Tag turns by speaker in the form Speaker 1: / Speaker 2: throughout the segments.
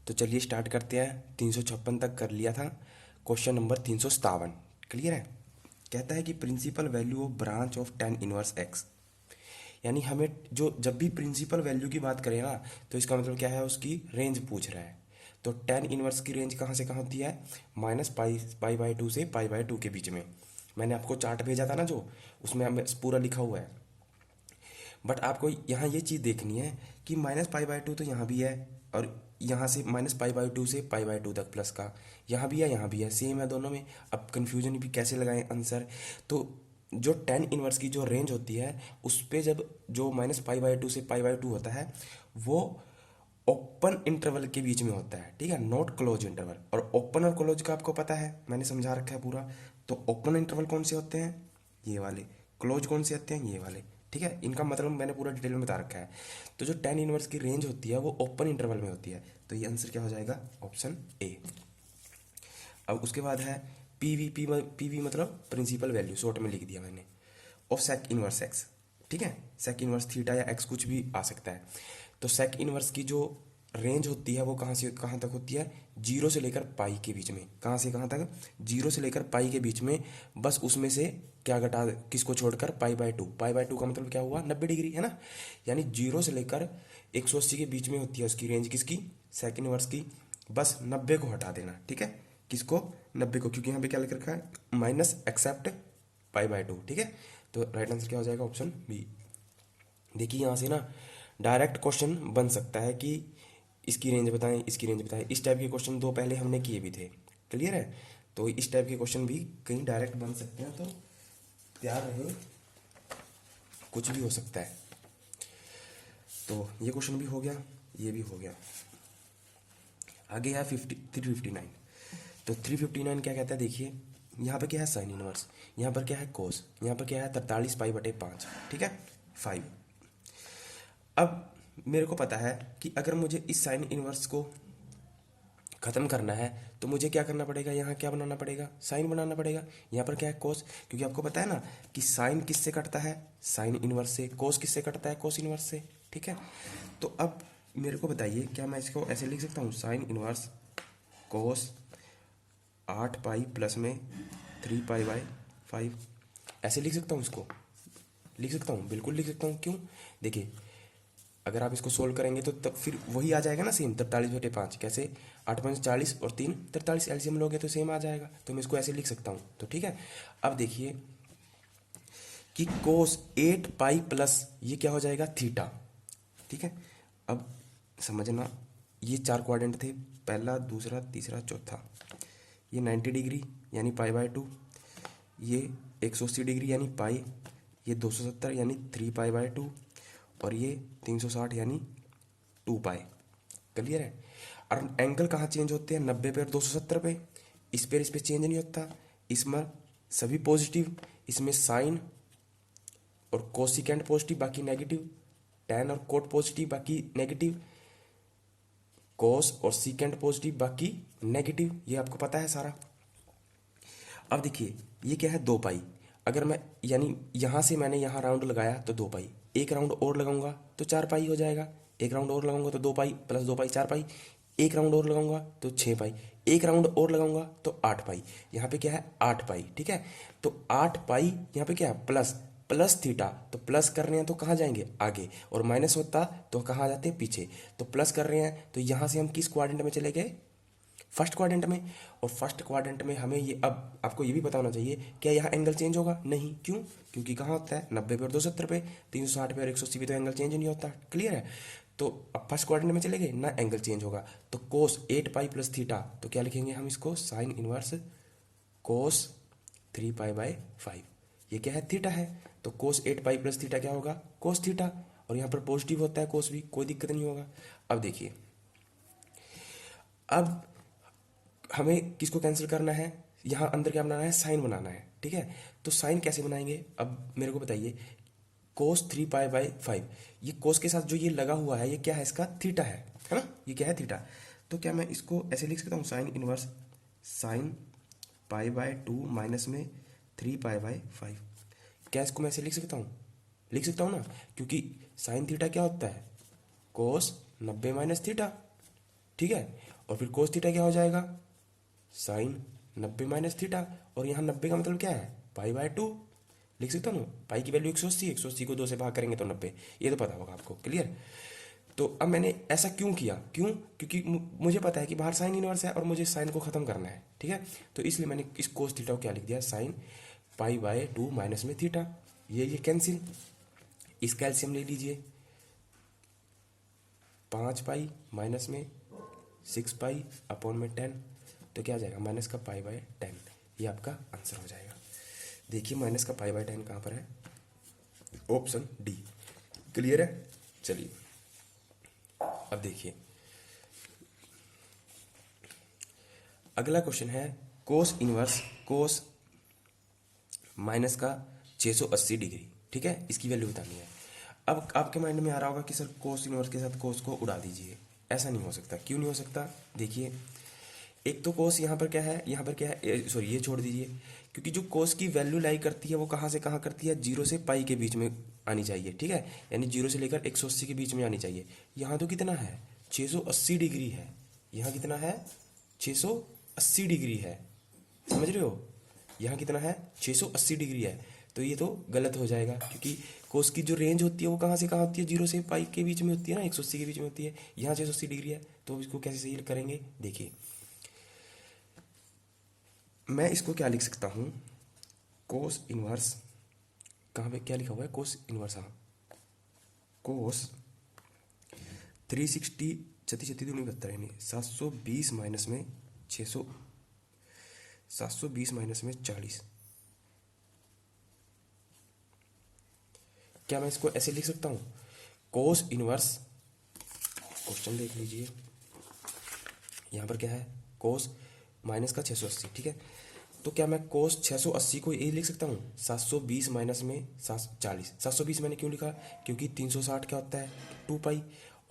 Speaker 1: तो चलिए स्टार्ट करते हैं। 356 तक कर लिया था। क्वेश्चन नंबर 357 क्लियर है। कहता है कि principal value of branch of tan inverse X. यानी हमें जो जब भी प्रिंसिपल वैल्यू की बात करें ना, तो इसका मतलब क्या है, उसकी रेंज पूछ रहा है। तो टेन इनवर्स की रेंज कहाँ से कहाँ होती है, minus pi pi by two से पाई बाई टू के बीच में। मैंने आपको चार्ट भेजा था ना, जो उसमें हमें पूरा लिखा हुआ है। बट आपको यहाँ ये चीज़ देखनी है कि माइनस पाई बाई टू तो यहाँ भी है, और यहाँ से माइनस पाई बाई टू से पाई बाई टू तक प्लस का यहाँ भी है, यहाँ भी है, सेम है दोनों में। अब कन्फ्यूजन भी कैसे लगाएं आंसर। तो जो टेन इनवर्स की जो रेंज होती है, उस पे जब जो माइनस पाई बाई टू से पाई बाई टू होता है, वो ओपन इंटरवल के बीच में होता है, ठीक है, नॉट क्लोज इंटरवल। और ओपन और क्लोज का आपको पता है, मैंने समझा रखा है पूरा। तो ओपन इंटरवल कौन से होते हैं, ये वाले। क्लोज कौन से होते हैं, ये वाले। ठीक है, इनका मतलब मैंने पूरा डिटेल में बता रखा है। तो जो टेन इनवर्स की रेंज होती है वो ओपन इंटरवल में होती है। तो ये आंसर क्या हो जाएगा, ऑप्शन ए। अब उसके बाद है पीवी मतलब प्रिंसिपल वैल्यू, शॉर्ट में लिख दिया मैंने, ऑफ सेक इनवर्स एक्स। ठीक है, सेक इनवर्स थीटा या एक्स कुछ भी आ सकता है। तो सेक इनवर्स की जो रेंज होती है वो कहाँ से कहाँ तक होती है, जीरो से लेकर पाई के बीच में। कहाँ से कहाँ तक, जीरो से लेकर पाई के बीच में। बस उसमें से क्या घटा, किसको छोड़कर, पाई by to. Pi by to का मतलब क्या हुआ, 90 डिग्री, है ना। यानी जीरो से लेकर 180 के बीच में होती है उसकी रेंज, किसकी, सेक इनवर्स की। बस 90 को हटा देना, ठीक है, किसको, 90 को, क्योंकि यहाँ पे क्या लिख रखा है, minus except pi by two. ठीक है, तो राइट आंसर क्या हो जाएगा, ऑप्शन बी। देखिए यहाँ से ना डायरेक्ट क्वेश्चन बन सकता है कि इसकी रेंज बताएं, इसकी रेंज बताएं। इस टाइप के क्वेश्चन दो पहले हमने किए भी थे, क्लियर है। तो इस टाइप के क्वेश्चन भी कहीं डायरेक्ट बन सकते हैं, तो तैयार रहे, कुछ भी हो सकता है। तो ये क्वेश्चन भी हो गया, ये भी हो गया। आगे है 359। तो 359 क्या कहता है, देखिए यहाँ पे क्या है, साइन इनवर्स, यहाँ पर क्या है, कोस, यहाँ पर क्या है, 43 पाई बटे 5, ठीक है, 5। अब मेरे को पता है कि अगर मुझे इस साइन इनवर्स को खत्म करना है तो मुझे क्या करना पड़ेगा, यहाँ क्या बनाना पड़ेगा, साइन बनाना पड़ेगा। यहाँ पर क्या है, कोस, क्योंकि आपको पता है ना कि साइन किससे कटता है, साइन इनवर्स से। कोस किससे कटता है, कोस इनवर्स से। ठीक है, तो अब मेरे को बताइए, क्या मैं इसको ऐसे लिख सकता हूँ, साइन इनवर्स कोस 8 पाई प्लस में 3 पाई/5, ऐसे लिख सकता हूँ इसको, लिख सकता हूँ, बिल्कुल लिख सकता हूँ। क्यों, देखिए अगर आप इसको सोल्व करेंगे तो तब फिर वही आ जाएगा ना, सेम 43/5। कैसे, 8×5 = 40 और 3 43, एलसीएम लोगे तो सेम आ जाएगा। तो मैं इसको ऐसे लिख सकता हूँ, तो ठीक है। अब देखिए कि कोस 8 पाई प्लस ये क्या हो जाएगा, थीटा। ठीक है, अब समझना, ये 4 क्वाड्रेंट थे, पहला दूसरा तीसरा चौथा। ये 90 डिग्री यानी पाई/2, ये 180 डिग्री यानी पाई, ये 270 यानी 3 पाई/2, और ये 360 यानी 2 पाई। क्लियर है। और एंगल कहाँ चेंज होते हैं, 90 पे और 270 पे। इस पे चेंज नहीं होता। इसमें सभी पॉजिटिव, इसमें साइन और कोसिकेंट पॉजिटिव बाकी नेगेटिव, टैन और कोट पॉजिटिव बाकी नेगेटिव, कोस और सीकेंट पॉजिटिव बाकी नेगेटिव। ये आपको पता है सारा। अब देखिए ये क्या है, 2 पाई। अगर मैं यानी यहाँ से मैंने यहाँ राउंड लगाया तो 2 पाई, एक राउंड और लगाऊंगा तो 4 पाई हो जाएगा। एक राउंड और लगाऊंगा तो 2 पाई प्लस 2 पाई 4 पाई। एक राउंड और लगाऊंगा तो 6 पाई, एक राउंड और लगाऊंगा तो 8 पाई। यहाँ पे क्या है, 8 पाई। ठीक है, तो 8 पाई यहाँ पे क्या है, प्लस प्लस थीटा। तो प्लस कर रहे हैं तो कहाँ जाएंगे, आगे, और माइनस होता तो कहाँ आ जाते हैं, पीछे। तो प्लस कर रहे हैं तो यहाँ से हम किस क्वाड्रेंट में चले गए, फर्स्ट क्वाड्रेंट में। और फर्स्ट क्वाड्रेंट में हमें ये, अब आपको ये भी पता होना चाहिए, क्या यहाँ एंगल चेंज होगा, नहीं। क्यों, क्योंकि कहाँ होता है, 90 पे और 270 पे, 360 पे और 180 पे तो एंगल चेंज नहीं होता। क्लियर है। तो अब फर्स्ट क्वाड्रेंट में चले गए ना, एंगल चेंज होगा। तो कोस 8 पाई प्लस थीटा, तो क्या लिखेंगे हम इसको, साइन इनवर्स कोस 3 पाई/5। ये क्या है, थीटा है। तो कोस 8 पाई प्लस थीटा क्या होगा, कोस थीटा। और यहाँ पर पॉजिटिव होता है कोस भी, कोई दिक्कत नहीं होगा। अब देखिए, अब हमें किसको कैंसिल करना है, यहाँ अंदर क्या बनाना है, साइन बनाना है। ठीक है, तो साइन कैसे बनाएंगे, अब मेरे को बताइए। कोस 3 पाई/5, ये कोस के साथ जो ये लगा हुआ है, ये क्या है, इसका थीटा है ना, ये क्या है, थीटा। तो क्या मैं इसको ऐसे लिख सकता हूँ, साइन इनवर्स साइन पाई/2 माइनस में 3 पाई/5। क्या इसको मैं ऐसे लिख सकता हूँ, लिख सकता हूँ ना, क्योंकि साइन थीटा क्या होता है, कोस 90 माइनस थीटा। ठीक है, और फिर कोस थीटा क्या हो जाएगा, साइन 90 माइनस थीटा, और यहाँ 90 का मतलब क्या है, पाई/2 लिख सकता हूँ। पाई की वैल्यू 180, 180 को 2 से भाग करेंगे तो 90, ये तो पता होगा आपको, क्लियर। तो अब मैंने ऐसा क्यों किया, क्योंकि मुझे पता है कि बाहर साइन इनवर्स है और मुझे साइन को खत्म करना है, ठीक है। तो इसलिए मैंने इस कोस थीटा को क्या लिख दिया, साइन पाई/2 माइनस में थीटा। ये कैंसिल, इस कैल्शियम ले लीजिए, 5 पाई माइनस में 6 पाई अपॉन में 10, तो क्या आ जाएगा, माइनस का पाई/10। ये आपका आंसर हो जाएगा। देखिए माइनस का पाई/10 कहाँ पर है, ऑप्शन डी, क्लियर है। चलिए अब देखिए अगला क्वेश्चन है, कोस इनवर्स कोस माइनस का 680 डिग्री, ठीक है, इसकी वैल्यू बतानी है। अब आपके माइंड में आ रहा होगा कि सर कोस इनवर्स के साथ कोस को उड़ा दीजिए, ऐसा नहीं हो सकता। क्यों नहीं हो सकता, देखिए एक तो कोस यहाँ पर क्या है, यहाँ पर क्या है, सॉरी ये छोड़ दीजिए, क्योंकि जो कोस की वैल्यू लाई करती है वो कहाँ से कहाँ करती है, 0 से पाई के बीच में आनी चाहिए, ठीक है, यानी 0 से लेकर 180 के बीच में आनी चाहिए। यहाँ तो कितना है, 680 डिग्री है, यहाँ कितना है, 680 डिग्री है, समझ रहे हो, यहाँ कितना है, 680 डिग्री है। तो ये तो गलत हो जाएगा, क्योंकि कोस की जो रेंज होती है वो कहाँ से कहाँ होती है, 0 से पाई के बीच में होती है ना, 180 के बीच में होती है, यहाँ 680 डिग्री है। तो इसको कैसे सही करेंगे, देखिए मैं इसको क्या लिख सकता हूँ, कोस इनवर्स, कहाँ पे क्या लिखा हुआ है, कोस इनवर्स, हाँ, कोस 360 छत्तीस दूनी 72 यानी 720 माइनस में 600, 720 माइनस में 40, क्या मैं इसको ऐसे लिख सकता हूँ, कोस इनवर्स, क्वेश्चन देख लीजिए, यहाँ पर क्या है, कोस माइनस का 680, ठीक है। तो क्या मैं कोस 680 को ये लिख सकता हूँ, 720 माइनस में 40। 720 मैंने क्यों लिखा, क्योंकि 360 क्या होता है, 2 पाई,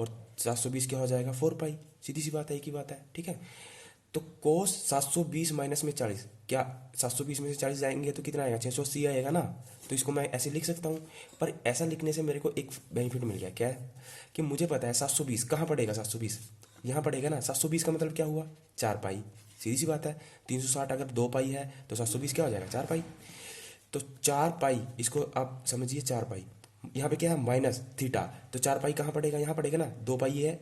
Speaker 1: और 720 क्या हो जाएगा, 4 पाई, सीधी सी बात है, एक ही बात है, ठीक है। तो कोस 720 माइनस में 40, क्या 720 में से 40 जाएंगे तो कितना आएगा, 680 आएगा ना। तो इसको मैं ऐसे लिख सकता हूँ, पर ऐसा लिखने से मेरे को एक बेनिफिट मिल गया, क्या है कि मुझे पता है 720 कहाँ पड़ेगा, 720 यहाँ पड़ेगा ना। 720 का मतलब क्या हुआ, 4 पाई, सीधी सी बात है। 360 अगर 2 पाई है तो 720 क्या हो जाएगा, 4 पाई। तो 4 पाई, इसको आप समझिए 4 पाई, यहाँ पे क्या है माइनस थीटा, तो 4 पाई कहाँ पड़ेगा, यहाँ पड़ेगा ना, 2 पाई है,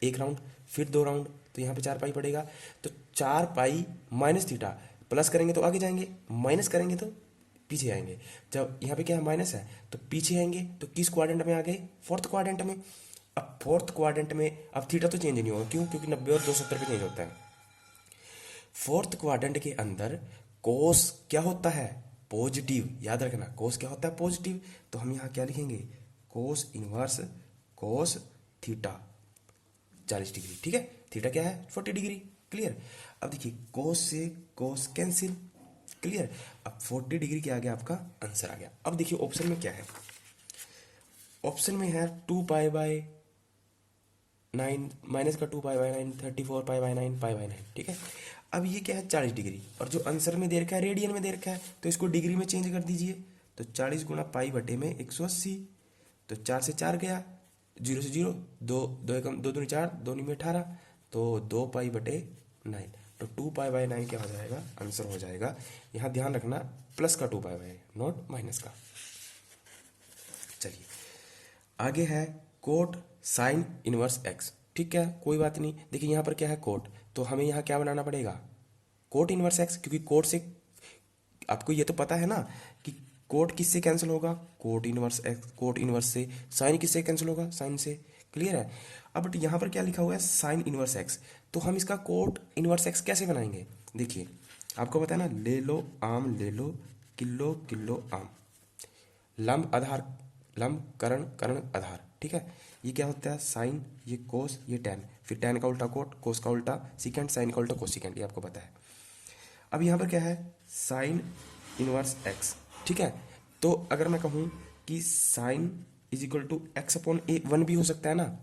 Speaker 1: एक राउंड फिर 2 राउंड, तो यहाँ पे 4 पाई पड़ेगा। तो 4 पाई माइनस थीटा, प्लस करेंगे तो आगे जाएंगे, माइनस करेंगे तो पीछे आएंगे। जब यहाँ पे क्या है माइनस है तो पीछे आएंगे, तो किस क्वाड्रेंट में आ गए, फोर्थ क्वाड्रेंट में। अब फोर्थ क्वाड्रेंट में अब थीटा तो चेंज नहीं होगा, क्यों, क्योंकि 90 और 270 पे चेंज होता है। फोर्थ क्वाड्रेंट के अंदर कोस क्या होता है, पॉजिटिव, याद रखना कोस क्या होता है, पॉजिटिव। तो हम यहाँ क्या लिखेंगे, cos inverse cos theta 40 degree, ठीक है। थीटा क्या है, 40 डिग्री, क्लियर। अब देखिए कोस से कोस कैंसिल, क्लियर। अब 40 डिग्री के आगे आपका आंसर आ गया। अब देखिए ऑप्शन में क्या है, ऑप्शन में है 2 पाई/9 माइनस का 2 पाई/9, 34 पाई/9 पाई/9, ठीक है। अब ये क्या है, 40 डिग्री, और जो आंसर में दे रखा है रेडियन में दे रखा है, तो इसको डिग्री में चेंज कर दीजिए। तो 40 गुणा पाई बटे में 180, तो 4 से 4 गया, 0 से 0, 2 2 एकम 2 दूनी 4, 2 में 18, तो 2 पाई बटे 9, तो 2 पाई/9 क्या हो जाएगा, आंसर हो जाएगा। यहाँ ध्यान रखना प्लस का 2 पाई/9 नॉट माइनस का। चलिए आगे है कोट साइन इनवर्स एक्स, ठीक है, कोई बात नहीं। देखिए यहाँ पर क्या है कोट, तो हमें यहाँ क्या बनाना पड़ेगा, कोट इनवर्स एक्स, क्योंकि कोट से आपको ये तो पता है ना कि कोट किससे कैंसिल होगा, coat inverse x, cot inverse से। साइन किससे कैंसिल होगा, साइन से, क्लियर है। अब बट यहाँ पर क्या लिखा हुआ है, साइन इनवर्स एक्स, तो हम इसका कोट इनवर्स एक्स कैसे बनाएंगे, देखिए आपको पता है ना, ले लो आम ले लो, किलो किलो आम, लंब आधार, लंब कर्ण कर्ण आधार, ठीक है। ये क्या होता है, साइन, ये कोस, ये टेन, फिर टेन का उल्टा कोट, कोस का उल्टा सिकेंड, साइन का उल्टा कोसिकेंड, ये आपको पता है। अब यहाँ पर क्या है, साइन इनवर्स एक्स, ठीक है। तो अगर मैं कहूँ कि sine is equal to X upon A, 1 भी हो सकता है ना,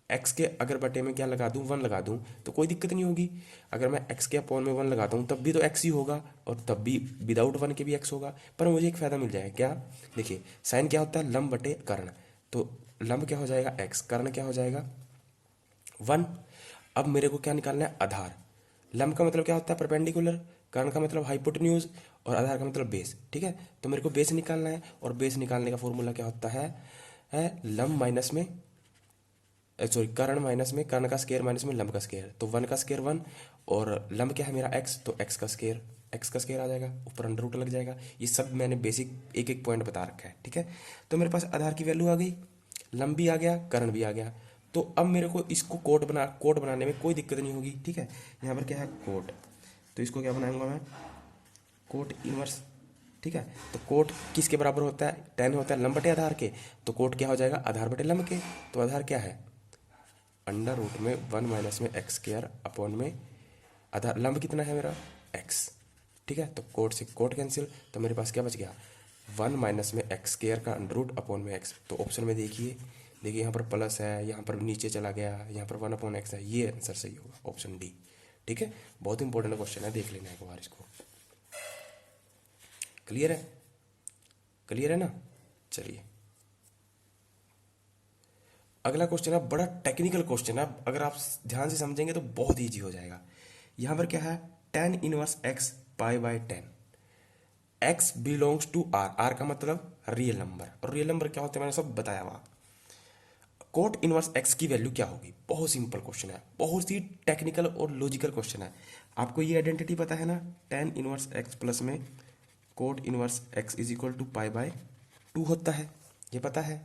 Speaker 1: एक्स के अगर बटे में क्या लगा दूं, 1 लगा दूं, तो कोई दिक्कत नहीं होगी। अगर मैं एक्स के अपॉन में 1 लगाता हूं तब भी तो एक्स ही होगा, और तब भी विदाउट 1 के भी एक्स होगा। पर मुझे एक फ़ायदा मिल जाएगा, क्या, देखिए साइन क्या होता है, लंब बटे कर्ण, तो लंब क्या हो जाएगा एक्स, कर्ण क्या हो जाएगा 1। अब मेरे को क्या निकालना है, आधार। लंब का मतलब क्या होता है, परपेंडिकुलर, कर्ण का मतलब हाइपोटेन्यूज, और आधार का मतलब बेस। ठीक है, तो मेरे को बेस निकालना है, और बेस निकालने का फॉर्मूला क्या होता है लंब माइनस में, सॉरी कर्ण माइनस में कर्ण का स्केयर माइनस में लंब का स्केयर। तो 1 का स्केयर 1, और लंब क्या है मेरा x, तो x का स्केयर आ जाएगा, ऊपर अंडर रूट लग जाएगा। ये सब मैंने बेसिक एक एक पॉइंट बता रखा है। ठीक है, तो मेरे पास आधार की वैल्यू आ गई, लंब भी आ गया, कर्ण भी आ गया। तो अब मेरे को इसको कोट बनाने में कोई दिक्कत नहीं होगी। ठीक है, यहाँ पर क्या है कोट, तो इसको क्या बनाऊंगा मैं, कोट इनवर्स। ठीक है, तो कोट किसके बराबर होता है, tan होता है लंब बटे आधार के, तो कोट क्या हो जाएगा, आधार बटे लंब के। तो आधार क्या है, अंडर रूट में 1 माइनस में एक्स स्क्वायर अपॉन में आधार, लंब कितना है मेरा x। ठीक है, तो कोट से कोट कैंसिल, तो मेरे पास क्या बच गया, 1 माइनस में एक्स स्क्वायर का अंडर रूट अपॉन में x। तो ऑप्शन में देखिए यहाँ पर प्लस है, यहाँ पर नीचे चला गया, यहाँ पर 1 अपॉन एक्स है, ये आंसर सही होगा, ऑप्शन डी। ठीक है, बहुत इंपॉर्टेंट क्वेश्चन है, देख लेना एक बार इसको। क्लियर है, क्लियर है ना। चलिए अगला क्वेश्चन है, बड़ा टेक्निकल क्वेश्चन है, अगर आप ध्यान से समझेंगे तो बहुत ईजी हो जाएगा। यहां पर क्या है, tan inverse x pi by 10, x belongs to r, r का मतलब रियल नंबर, और रियल नंबर क्या होते हैं मैंने सब बताया हुआ। कोट इनवर्स x की वैल्यू क्या होगी, बहुत सिंपल क्वेश्चन है, बहुत ही टेक्निकल और लॉजिकल क्वेश्चन है। आपको ये आइडेंटिटी पता है ना, tan इनवर्स x प्लस में cot inverse x is equal to pi by 2 होता है, ये पता है।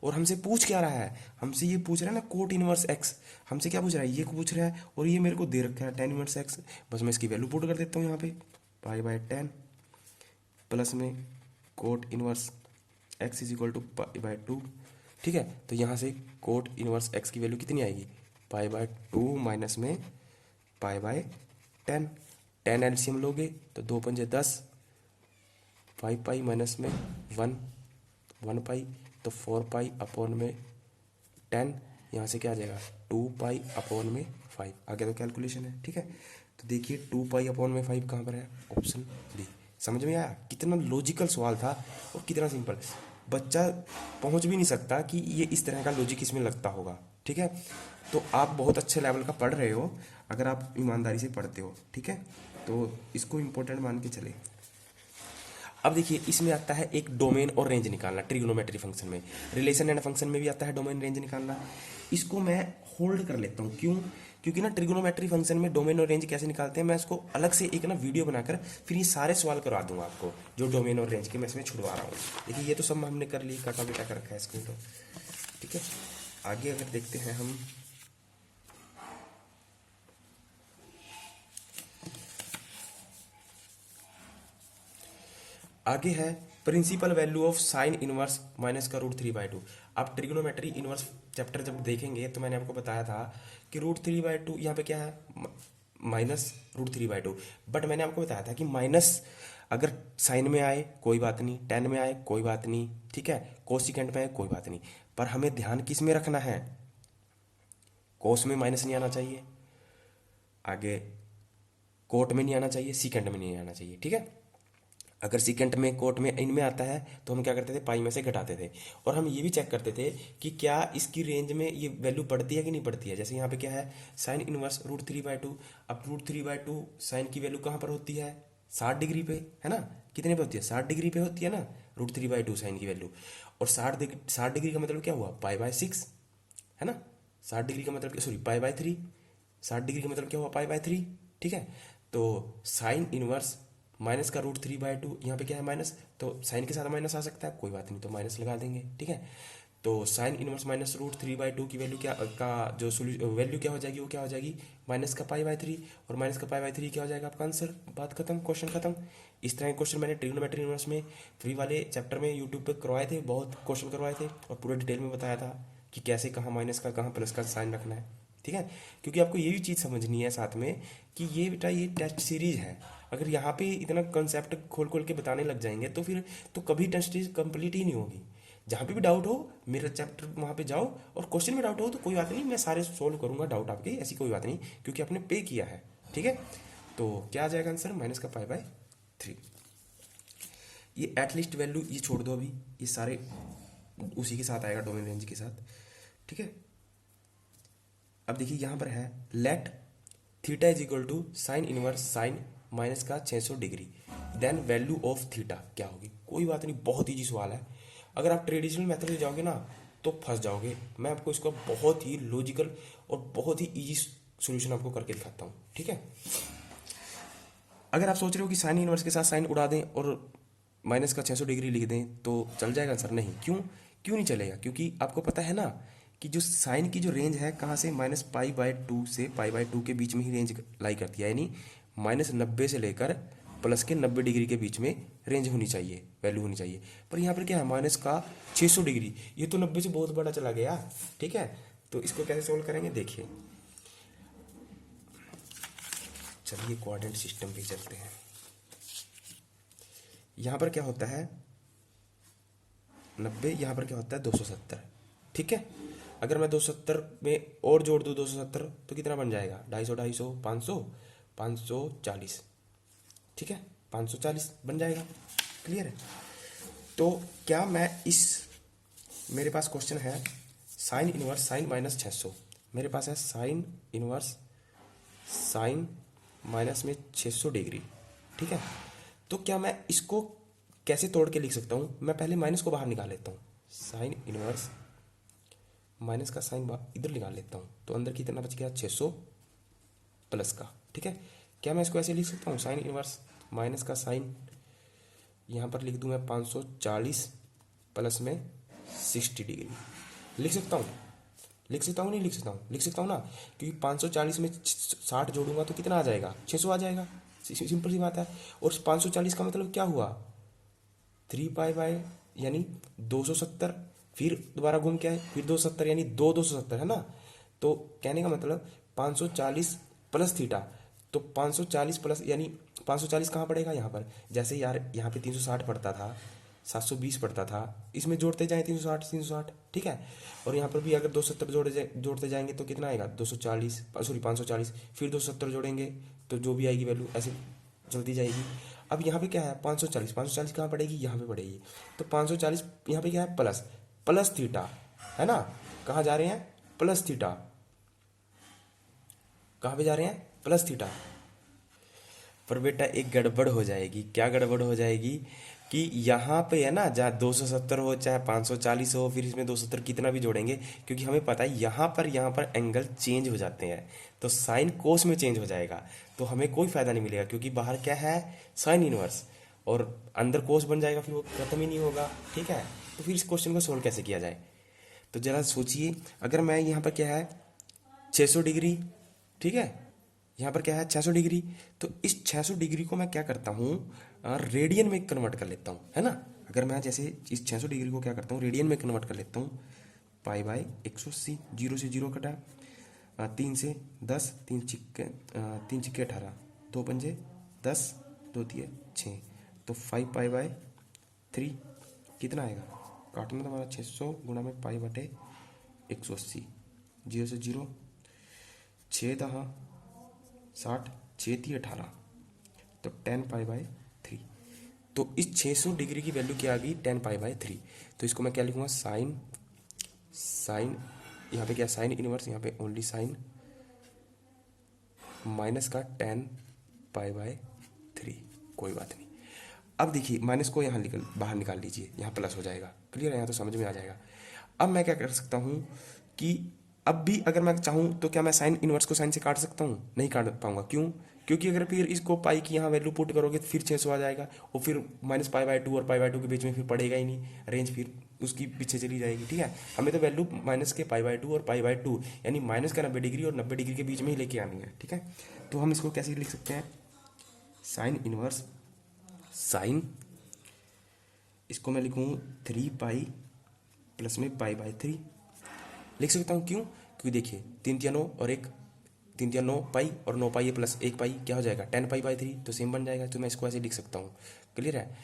Speaker 1: और हमसे पूछ क्या रहा है, हमसे ये पूछ रहा है ना कोट इनवर्स x, हमसे क्या पूछ रहा है, ये पूछ रहा है, और ये मेरे को दे रखा है tan इनवर्स x। बस मैं इसकी वैल्यू पुट कर देता हूँ यहाँ पे, पाई बाय 10 प्लस में cot inverse x is equal to pi by 2। ठीक है, तो यहाँ से कोट इनवर्स x की वैल्यू कितनी आएगी, पाई बाय 2 माइनस में पाई बाय 10, 10 एलसीएम लोगे तो 2 पंजे 10, 5 पाई माइनस में 1 पाई, तो 4 पाई अपॉन में 10, यहाँ से क्या आ जाएगा 2 पाई अपॉन में 5, आगे तो कैलकुलेशन है। ठीक है, तो देखिए 2 पाई अपॉन में 5 कहाँ पर है, ऑप्शन बी। समझ में आया कितना लॉजिकल सवाल था और कितना सिंपल, बच्चा पहुंच भी नहीं सकता कि ये इस तरह का लॉजिक इसमें लगता होगा। ठीक है, तो आप बहुत अच्छे लेवल का पढ़ रहे हो अगर आप ईमानदारी से पढ़ते हो। ठीक है, तो इसको इम्पोर्टेंट मान के चले। अब देखिए इसमें आता है एक डोमेन और रेंज निकालना, ट्रिग्नोमेट्री फंक्शन में, रिलेशन एंड फंक्शन में भी आता है डोमेन रेंज निकालना। इसको मैं होल्ड कर लेता हूँ, क्यों, क्योंकि ना ट्रिग्नोमेट्री फंक्शन में डोमेन और रेंज कैसे निकालते हैं, मैं इसको अलग से एक ना वीडियो बनाकर फिर ये सारे सवाल करवा दूंगा आपको, जो डोमेन और रेंज के मैं इसमें छुड़वा रहा हूँ। देखिए ये तो सब हमने कर ली, काटा बेटा कर रखा है इसको तो। ठीक है, आगे अगर देखते हैं हम, आगे है principal value of sine inverse minus का √3/2। आप ट्रिग्नोमेट्री इनवर्स चैप्टर जब देखेंगे तो मैंने आपको बताया था कि √3/2 यहाँ पे क्या है, माइनस √3/2। बट मैंने आपको बताया था कि माइनस अगर साइन में आए कोई बात नहीं, टेन में आए कोई बात नहीं, ठीक है, कोसिकेंट में आए कोई बात नहीं, पर हमें ध्यान किस में रखना है, कोस में माइनस नहीं आना चाहिए, आगे कोट में नहीं आना चाहिए, सीकेंट में नहीं आना चाहिए। ठीक है, अगर सीकेंट में कोट में इनमें आता है तो हम क्या करते थे, पाई में से घटाते थे, और हम ये भी चेक करते थे कि क्या इसकी रेंज में ये वैल्यू बढ़ती है कि नहीं बढ़ती है। जैसे यहाँ पे क्या है, साइन इनवर्स √3/2, अब √3/2 साइन की वैल्यू कहाँ पर होती है, 60 डिग्री पे, है ना, कितने पे होती है, 60 डिग्री पे होती है ना √3/2 साइन की वैल्यू। और 60 डिग्री का मतलब क्या हुआ, पाई/6, है ना, 60 डिग्री का मतलब, सॉरी पाई/3, 60 डिग्री का मतलब क्या हुआ, पाई/3। ठीक है, तो साइन इनवर्स माइनस का √3/2, यहाँ पे क्या है माइनस, तो साइन के साथ माइनस आ सकता है, कोई बात नहीं, तो माइनस लगा देंगे। ठीक है, तो साइन इनवर्स माइनस √3/2 की वैल्यू क्या का जो वैल्यू क्या हो जाएगी, वो क्या हो जाएगी माइनस का पाई/3, और माइनस का पाई/3 क्या हो जाएगा आपका आंसर, बात खत्म, क्वेश्चन खत्म। इस तरह के क्वेश्चन मैंने ट्रिग्नोमेट्री इनवर्स में फ्री वाले चैप्टर में यूट्यूब पे करवाए थे, बहुत क्वेश्चन करवाए थे, और पूरे डिटेल में बताया था कि कैसे कहाँ माइनस का कहाँ प्लस का साइन रखना है। ठीक है, क्योंकि आपको ये भी चीज़ समझनी है साथ में कि ये बेटा ये टेस्ट सीरीज है, अगर यहाँ पे इतना कंसेप्ट खोल खोल के बताने लग जाएंगे तो फिर तो कभी टेस्ट सीरीज कंप्लीट ही नहीं होगी। जहाँ पे भी डाउट हो मेरा चैप्टर वहाँ पे जाओ, और क्वेश्चन में डाउट हो तो कोई बात नहीं, मैं सारे सोल्व करूँगा डाउट आपके, ऐसी कोई बात नहीं, क्योंकि आपने पे किया है। ठीक है, तो क्या आ जाएगा आंसर, माइनस का पाई/3। ये एटलीस्ट वैल्यू ये छोड़ दो अभी, ये सारे उसी के साथ आएगा, डोमेन रेंज के साथ। ठीक है, अब देखिए यहाँ पर है let theta is equal to sine inverse sine minus का 600 degree, then value of theta क्या होगी। कोई बात नहीं, बहुत ईजी सवाल है। अगर आप ट्रेडिशनल मेथड से जाओगे ना तो फंस जाओगे। मैं आपको इसका बहुत ही लॉजिकल और बहुत ही इजी सॉल्यूशन आपको करके दिखाता हूँ, ठीक है। अगर आप सोच रहे हो कि साइन इनवर्स के साथ साइन उड़ा दें और माइनस का 600 डिग्री लिख दें तो चल जाएगा सर, नहीं। क्यों नहीं चलेगा? क्योंकि आपको पता है ना कि जो साइन की जो रेंज है कहाँ से, -π/2 से π/2 के बीच में ही रेंज लाई करती है, यानी -90 से लेकर प्लस के 90 डिग्री के बीच में रेंज होनी चाहिए, वैल्यू होनी चाहिए। पर यहाँ पर क्या है, माइनस का 600 डिग्री, ये तो 90 से बहुत बड़ा चला गया, ठीक है। तो इसको कैसे सोल्व करेंगे, देखिए। चलिए कोऑर्डिनेट सिस्टम पे चलते हैं। यहाँ पर क्या होता है 90, यहाँ पर क्या होता है 270, ठीक है। अगर मैं 270 में और जोड़ दूँ 270 तो कितना बन जाएगा, 250, 250, 500, 540, ठीक है, 540 बन जाएगा। क्लियर है? तो क्या मैं इस, मेरे पास क्वेश्चन है साइन इनवर्स साइन माइनस 600, मेरे पास है साइन इनवर्स साइन माइनस में 600 डिग्री, ठीक है। तो क्या मैं इसको कैसे तोड़ के लिख सकता हूँ, मैं पहले माइनस को बाहर निकाल लेता हूँ, साइन इनवर्स माइनस का साइन इधर निकाल लेता हूँ, तो अंदर कितना बच गया 600 प्लस का, ठीक है। क्या मैं इसको ऐसे लिख सकता हूँ, साइन इनवर्स माइनस का साइन, यहाँ पर लिख दूँ मैं 540 प्लस में 60 डिग्री, लिख सकता हूँ नहीं लिख सकता हूँ, लिख सकता हूँ ना, क्योंकि 540 में 60 जोड़ूंगा तो कितना आ जाएगा, 600 आ जाएगा, सिंपल सी बात है। और 540 का मतलब क्या हुआ 3π/, यानी 270, फिर दोबारा घूम के आए, फिर 270, यानी 270 है ना। तो कहने का मतलब 540 प्लस थीटा, तो 540 प्लस यानी 540 कहाँ पड़ेगा, यहाँ पर। जैसे यार यहाँ पे 360 पड़ता था, 720 पड़ता था, इसमें जोड़ते जाएं 360, ठीक है। और यहाँ पर भी अगर 270 जोड़ते जाएंगे तो कितना आएगा 240, सॉरी 540, फिर 270 जोड़ेंगे तो जो भी आएगी वैल्यू ऐसे चलती जाएगी। अब यहाँ पे क्या है 540 कहाँ पड़ेगी, यहाँ पे पड़ेगी। तो 540 यहाँ पे क्या है प्लस थीटा, है ना। कहाँ जा रहे हैं, प्लस थीटा, कहाँ पे जा रहे हैं, प्लस थीटा। पर बेटा एक गड़बड़ हो जाएगी, क्या गड़बड़ हो जाएगी कि यहाँ पे है ना, जहाँ 270 हो चाहे 540 हो, फिर इसमें 270 कितना भी जोड़ेंगे, क्योंकि हमें पता है यहाँ पर एंगल चेंज हो जाते हैं, तो साइन कोस में चेंज हो जाएगा, तो हमें कोई फायदा नहीं मिलेगा, क्योंकि बाहर क्या है साइन इनवर्स और अंदर कोस बन जाएगा, फिर वो खत्म ही नहीं होगा, ठीक है। तो फिर इस क्वेश्चन को सोल्व कैसे किया जाए, तो जरा सोचिए। अगर मैं यहाँ पर क्या है 600 डिग्री, ठीक है, यहाँ पर क्या है 600 डिग्री, तो इस 600 डिग्री को मैं क्या करता हूँ रेडियन में कन्वर्ट कर लेता हूँ, है ना। अगर मैं जैसे इस 600 डिग्री को क्या करता हूँ रेडियन में कन्वर्ट कर लेता हूँ, π/180, 0 से 0 कटा, 3 से 10, 3 छिक्के 18, 2 पंजे 10, 2 तिये 6, तो 5π/3 कितना आएगा, काटना तो हमारा 600 गुणा में π/180, 0 से 0, 6 दहा 60, 6 तिये 18, तो 10π/3। तो इस 600 डिग्री की वैल्यू क्या आ गई 10π/3। तो इसको मैं क्या लिखूंगा, साइन यहाँ पे क्या साइन इनवर्स, यहाँ पे ओनली साइन माइनस का 10π/3, कोई बात नहीं। अब देखिए माइनस को यहाँ बाहर निकाल लीजिए, यहाँ प्लस हो जाएगा, क्लियर है, यहाँ तो समझ में आ जाएगा। अब मैं क्या कर सकता हूँ कि अब भी अगर मैं चाहूँ तो क्या मैं साइन इनवर्स को साइन से काट सकता हूँ, नहीं काट पाऊंगा, क्यों, क्योंकि अगर फिर इसको पाई की यहाँ वैल्यू पुट करोगे तो फिर 600 आ जाएगा, और फिर -π/2 और π/2 के बीच में फिर पड़ेगा ही नहीं, रेंज फिर उसकी पीछे चली जाएगी, ठीक है। हमें तो वैल्यू माइनस के π/2 और π/2 यानी माइनस का 90 डिग्री और 90 डिग्री के बीच में ही लेके आनी है, ठीक है। तो हम इसको कैसे लिख सकते हैं, साइन इनवर्स साइन, इसको मैं लिखूँ 3π प्लस में π/3 लिख सकता हूँ, क्यों, क्योंकि देखिए 3 तिया 9 और 3 तिया 9 पाई और 9 पाई प्लस 1 पाई क्या हो जाएगा 10π/3, तो सेम बन जाएगा। तो मैं इसको ऐसे लिख सकता हूँ, क्लियर है।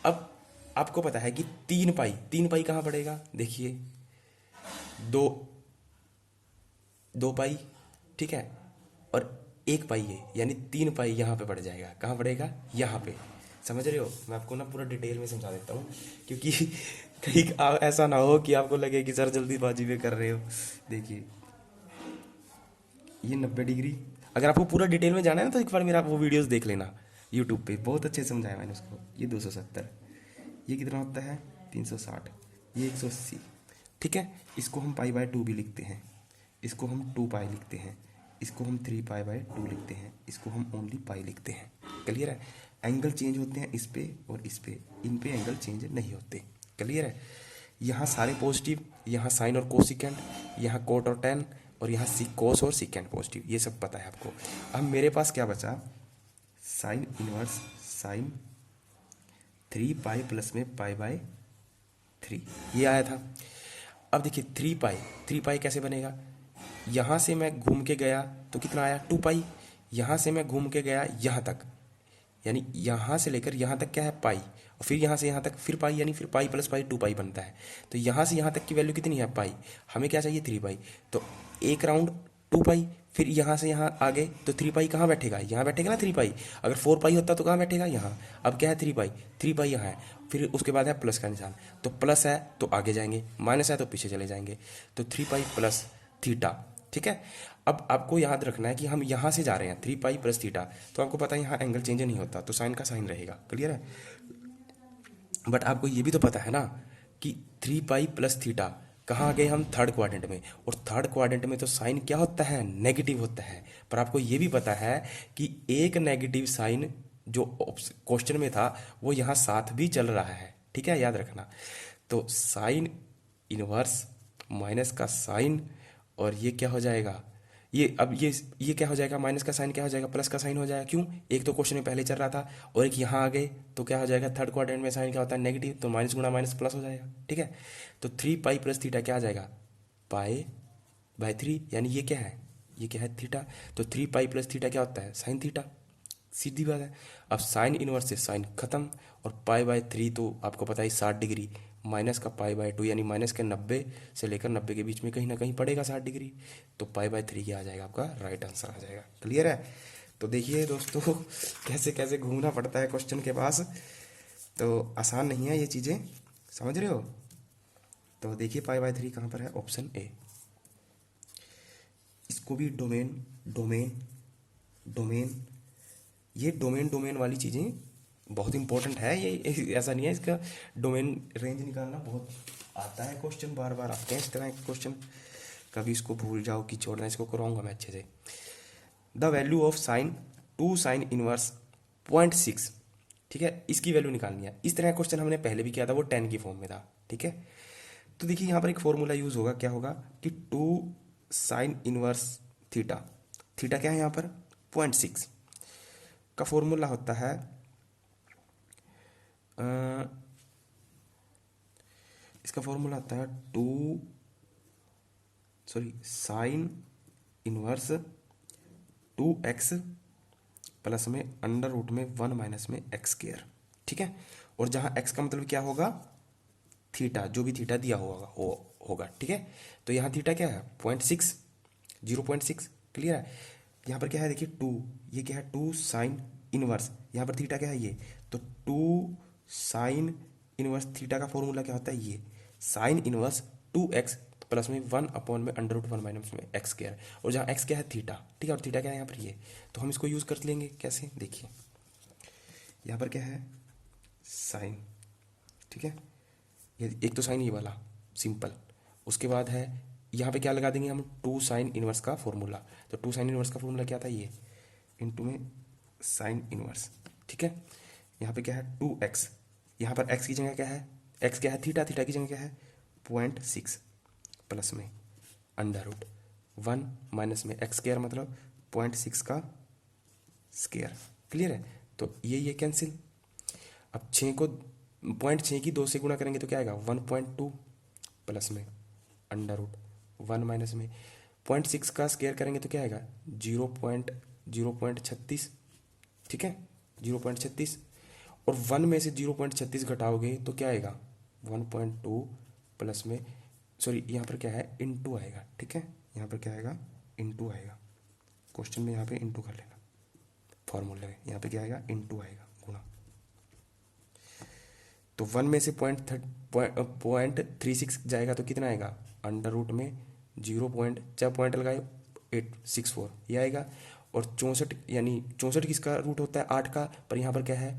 Speaker 1: अब आपको पता है कि 3 पाई कहाँ पड़ेगा, देखिए 2 पाई, ठीक है, और 1 पाई है, यानी 3 पाई यहाँ पे पड़ जाएगा, कहाँ पड़ेगा, यहाँ पे। समझ रहे हो, मैं आपको ना पूरा डिटेल में समझा देता हूँ, क्योंकि कहीं ऐसा ना हो कि आपको लगे कि सर जल्दीबाजी में कर रहे हो। देखिए ये 90 डिग्री। अगर आपको पूरा डिटेल में जाना है ना तो एक बार मेरा वो वीडियोस देख लेना यूट्यूब पे, बहुत अच्छे से समझाया मैंने उसको। ये 270, ये कितना होता है 360, ये 180। ठीक है, इसको हम पाई बाय 2 भी लिखते हैं, इसको हम 2 पाई लिखते हैं, इसको हम 3 पाई बाय 2 लिखते हैं, इसको हम ओनली पाई लिखते हैं। क्लियर है? एंगल चेंज होते हैं इस पे और इस पे, इन पे एंगल चेंज नहीं होते। क्लियर है? यहाँ सारे पॉजिटिव, यहाँ साइन और कोसिकेंट, यहाँ कोट और टेन, और यहाँ सी कोस और सीकेंट पॉजिटिव, ये सब पता है आपको। अब मेरे पास क्या बचा, sign inverse sign 3 pi plus में पाई बाय 3, ये आया था। अब देखिए 3 पाई कैसे बनेगा, यहाँ से मैं घूम के गया तो कितना आया 2 पाई, यहाँ से मैं घूम के गया यहाँ तक, यानी यहाँ से लेकर यहाँ तक क्या है पाई, और फिर यहाँ से यहाँ तक फिर पाई, यानी फिर पाई प्लस पाई 2 पाई बनता है। तो यहाँ से यहाँ तक की वैल्यू कितनी है पाई, हमें क्या चाहिए 3 पाई, तो एक राउंड 2 पाई, फिर यहाँ से यहाँ आगे तो 3 पाई कहाँ बैठेगा, यहाँ बैठेगा ना 3 पाई। अगर 4 पाई होता तो कहाँ बैठेगा, यहाँ। अब क्या है 3 पाई यहाँ है, फिर उसके बाद है प्लस का निशान, तो प्लस है तो आगे जाएंगे, माइनस है तो पीछे चले जाएंगे, तो 3 पाई प्लस थीटा। ठीक है, अब आपको याद रखना है कि हम यहाँ से जा रहे हैं 3 पाई प्लस थीटा, तो आपको पता है यहाँ एंगल चेंज नहीं होता, तो साइन का साइन रहेगा। क्लियर है? बट आपको ये भी तो पता है ना कि 3 पाई प्लस थीटा कहाँ आ गए हम, थर्ड क्वाड्रेंट में, और थर्ड क्वाड्रेंट में तो साइन क्या होता है, नेगेटिव होता है। पर आपको ये भी पता है कि एक नेगेटिव साइन जो क्वेश्चन में था वो यहाँ साथ भी चल रहा है। ठीक है, याद रखना। तो साइन इनवर्स माइनस का साइन, और ये क्या हो जाएगा, ये अब ये क्या हो जाएगा, माइनस का साइन क्या हो जाएगा, प्लस का साइन हो जाएगा। क्यों, एक तो क्वेश्चन में पहले चल रहा था और एक यहाँ आ गए, तो क्या हो जाएगा, थर्ड क्वाड्रेंट में साइन क्या होता है नेगेटिव, तो माइनस गुणा माइनस प्लस हो जाएगा। ठीक है, तो 3 पाई प्लस थीटा क्या आ जाएगा, पाई बाय 3, यानी ये क्या है, ये क्या है थीटा। तो 3 पाई प्लस थीटा क्या होता है, साइन थीटा, सीधी बात है। अब साइन इनवर्स से साइन खत्म, और पाई बाय 3 तो आपको पता है 60 डिग्री, माइनस का पाई बाय 2 यानी माइनस के 90 से लेकर 90 के बीच में कहीं ना कहीं पड़ेगा 60 डिग्री, तो पाई बाय 3 क्या आ जाएगा, आपका राइट आंसर आ जाएगा। क्लियर है? तो देखिए दोस्तों कैसे कैसे घूमना पड़ता है क्वेश्चन के पास, तो आसान नहीं है ये चीज़ें, समझ रहे हो। तो देखिए पाई बाय 3 कहाँ पर है, ऑप्शन ए। इसको भी डोमेन डोमेन डोमेन, ये डोमेन डोमेन वाली चीज़ें बहुत इंपॉर्टेंट है, ये ऐसा नहीं है, इसका डोमेन रेंज निकालना बहुत आता है, क्वेश्चन बार बार आते हैं इस तरह के क्वेश्चन, कभी इसको भूल जाओ कि छोड़ना, इसको कराऊंगा मैं अच्छे से। The value of sign 2 sine inverse 0.6, ठीक है, इसकी वैल्यू निकालनी है। इस तरह का क्वेश्चन हमने पहले भी किया था, वो 10 की फॉर्म में था। ठीक है, तो देखिए यहाँ पर एक फॉर्मूला यूज होगा, क्या होगा कि 2 साइन इनवर्स थीटा, थीटा क्या है यहाँ पर 0.6 का फॉर्मूला होता है, इसका फॉर्मूला होता है साइन इनवर्स 2x प्लस में अंडर रूट में 1 माइनस में एक्स स्क्वायर। ठीक है, और जहाँ x का मतलब क्या होगा, थीटा, जो भी थीटा दिया होगा। ठीक है, तो यहाँ थीटा क्या है 0.6, 0.6। क्लियर है? यहाँ पर क्या है देखिए 2, ये क्या है 2 साइन इनवर्स, यहाँ पर थीटा क्या है ये, तो 2 साइन इनवर्स थीटा का फॉर्मूला क्या होता है, ये साइन इनवर्स 2x प्लस में 1 अपॉन में अंडर रूट 1 माइनस में एक्स स्क्वायर, और जहाँ x क्या है थीटा। ठीक है, और थीटा क्या है यहाँ पर ये, तो हम इसको यूज़ कर लेंगे कैसे, देखिए यहाँ पर क्या है साइन। ठीक है, ये एक तो साइन ये वाला सिंपल, उसके बाद है यहाँ पे क्या लगा देंगे हम 2 साइन इनवर्स का फॉर्मूला, तो 2 साइन इनवर्स का फॉर्मूला क्या था, ये इनटू में साइन इनवर्स। ठीक है, यहाँ पे क्या है 2x, यहाँ पर x की जगह क्या है, x क्या है थीटा, थीटा की जगह क्या है 0.6 प्लस में अंडर रूट 1 माइनस में एक्स स्क्वायर, मतलब 0.6 का स्क्वायर। क्लियर है? तो ये कैंसिल। अब 6 को 0.6 की 2 से गुणा करेंगे तो क्या आएगा 1.2 प्लस में अंडर रूट 1 माइनस में 0.6 का स्क्वायर करेंगे तो क्या आएगा 0.36। ठीक है, 0.36, और 1 में से 0.36 घटाओगे तो क्या आएगा 1.2 प्लस में, सॉरी यहाँ पर क्या है इनटू आएगा। ठीक है, यहाँ पर क्या आएगा इनटू आएगा, क्वेश्चन में यहाँ पे इनटू कर लेना फॉर्मूले में, यहाँ पे क्या आएगा इनटू आएगा गुणा, तो 1 में से 0.36 जाएगा तो कितना आएगा अंडर रूट में 0. जब पॉइंट लगाए 0.864 ये आएगा। और 64 यानी 64 किसका रूट होता है 8 का, पर यहाँ पर क्या है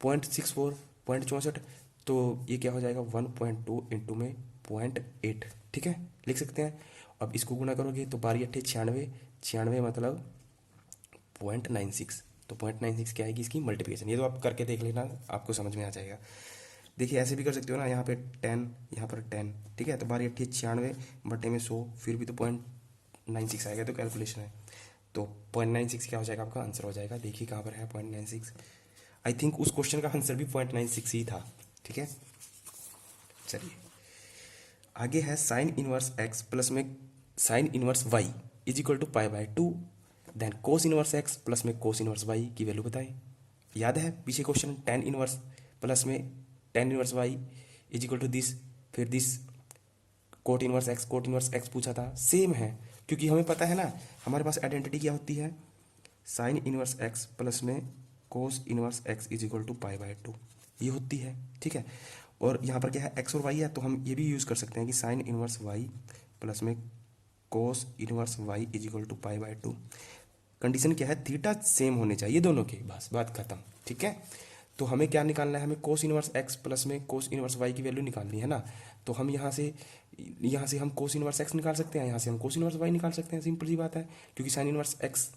Speaker 1: 0.64 0.64, तो ये क्या हो जाएगा 1.2 इंटू में 0.8, ठीक है लिख सकते हैं। अब इसको गुणा करोगे तो 12×8 96, 96 मतलब 0.96, तो 0.96 क्या आएगी इसकी मल्टीप्लिकेशन। ये तो आप करके देख लेना, आपको समझ में आ जाएगा। देखिए ऐसे भी कर सकते हो ना, यहाँ पे 10 यहाँ पर 10, ठीक है, तो 12×8 96 बटे में 100, फिर भी तो 0.96 आएगा, तो कैलकुलेशन है। तो 0.96 क्या हो जाएगा आपका आंसर हो जाएगा। देखिए कहाँ पर है 0.96, आई थिंक उस क्वेश्चन का आंसर भी 0.96 ही था, ठीक है। चलिए आगे है साइन इनवर्स एक्स प्लस में sine inverse Y is equal to π/2, then cos inverse X plus में कोस इनवर्स वाई की वैल्यू बताएं। याद है पीछे क्वेश्चन टेन इनवर्स प्लस में tan inverse Y is equal to this, फिर दिस कोट इनवर्स एक्स पूछा था, सेम है, क्योंकि हमें पता है ना हमारे पास आइडेंटिटी क्या होती है, साइन इनवर्स एक्स प्लस में cos inverse X is equal to π/2 ये होती है, ठीक है। और यहाँ पर क्या है एक्स और वाई है, तो हम ये भी यूज़ कर सकते हैं कि साइन इनवर्स वाई प्लस में cos inverse Y is equal to π/2। Condition क्या है थीटा सेम होने चाहिए दोनों के, बस बात खत्म, ठीक है। तो हमें क्या निकालना है, हमें कोस इनवर्स एक्स प्लस में कोस इनवर्स वाई की वैल्यू निकालनी है ना। तो हम यहाँ से हम कोस इनवर्स एक्स निकाल सकते हैं, यहाँ से हम कोस इनवर्स वाई निकाल सकते हैं, सिंपल सी बात है। क्योंकि साइन इनवर्स एक्स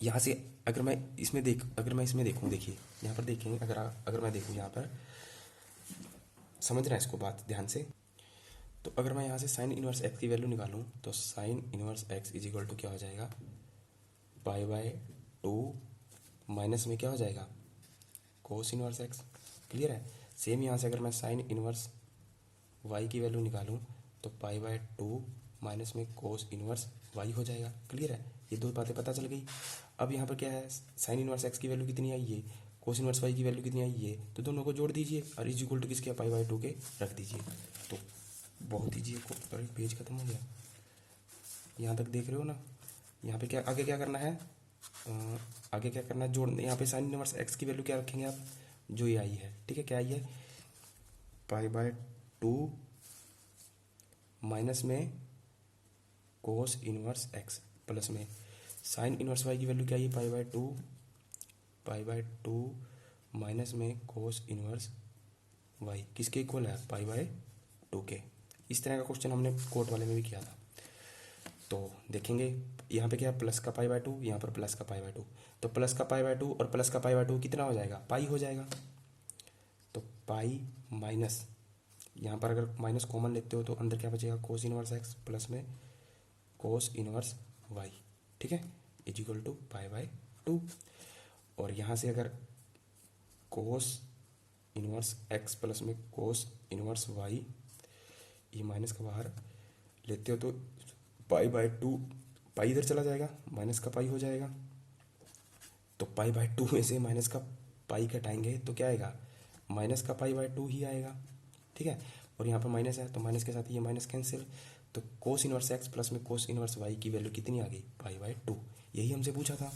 Speaker 1: यहाँ से अगर मैं इसमें देखूँ, देखिए यहाँ पर देखें, अगर मैं देखूँ यहाँ पर, समझना है इसको बात ध्यान से। तो अगर मैं यहाँ से साइन इनवर्स एक्स की वैल्यू निकालूँ तो sine inverse X is equal to क्या हो जाएगा π/2 माइनस में क्या हो जाएगा कोस इनवर्स एक्स, क्लियर है। सेम यहाँ से अगर मैं साइन इनवर्स वाई की वैल्यू निकालूँ तो π/2 माइनस में कोस इनवर्स वाई हो जाएगा, क्लियर है। ये दो बातें पता चल गई। अब यहाँ पर क्या है साइन इनवर्स एक्स की वैल्यू कितनी आई है, कोस इनवर्स वाई की वैल्यू कितनी आई है, तो दोनों को जोड़ दीजिए और इज इक्वल टू किसके π/2 के रख दीजिए। तो बहुत ईजी है, पेज खत्म हो गया, यहाँ तक देख रहे हो ना। यहाँ पे क्या आगे क्या करना है, आगे क्या करना है जोड़, यहाँ पे साइन इनवर्स एक्स की वैल्यू क्या रखेंगे आप, जो ये आई है, ठीक है, क्या आई है π/2 माइनस में कोस इनवर्स एक्स प्लस में साइन इनवर्स वाई की वैल्यू क्या आई है π/2 माइनस में कोस इनवर्स वाई किसके इक्वल है π/2 के। इस तरह का क्वेश्चन हमने कोर्ट वाले में भी किया था। तो देखेंगे यहाँ पे क्या है प्लस का π/2, यहाँ पर प्लस का π/2, तो प्लस का π/2 और प्लस का π/2 कितना हो जाएगा पाई हो जाएगा। तो पाई माइनस यहाँ पर अगर माइनस कॉमन लेते हो तो अंदर क्या बचेगा कोस इनवर्स एक्स प्लस में कोस इनवर्स वाई, ठीक है, इज इक्वल टू π/2। और यहाँ से अगर कोस इनवर्स एक्स प्लस में कोस इनवर्स वाई ये माइनस का बाहर लेते हो तो π/2 पाई इधर चला जाएगा, माइनस का पाई हो जाएगा। तो π/2 में से माइनस का पाई घटाएंगे तो क्या आएगा माइनस का π/2 ही आएगा, ठीक है। और यहाँ पर माइनस है तो माइनस के साथ ये माइनस कैंसिल, तो कोस इनवर्स एक्स प्लस में कोस इनवर्स वाई की वैल्यू कितनी आ गई π/2। यही हमसे पूछा था,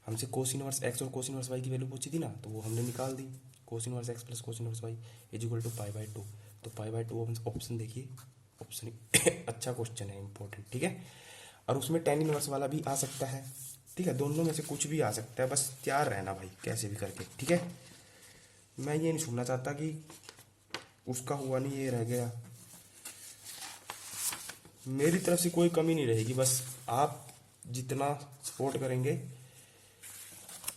Speaker 1: हमसे कोस इनवर्स एक्स और कोस इनवर्स वाई की वैल्यू पूछी थी ना, तो वो हमने निकाल दी, cos inverse X plus cos inverse Y is equal to π/2। तो π/2 ऑप्शन देखिए, ऑप्शन अच्छा क्वेश्चन है, इंपॉर्टेंट, ठीक है। और उसमें टेन इनवर्स वाला भी आ सकता है, ठीक है, दोनों में से कुछ भी आ सकता है, बस तैयार रहना भाई कैसे भी करके, ठीक है। मैं ये नहीं सुनना चाहता कि उसका हुआ नहीं ये रह गया, मेरी तरफ से कोई कमी नहीं रहेगी, बस आप जितना सपोर्ट करेंगे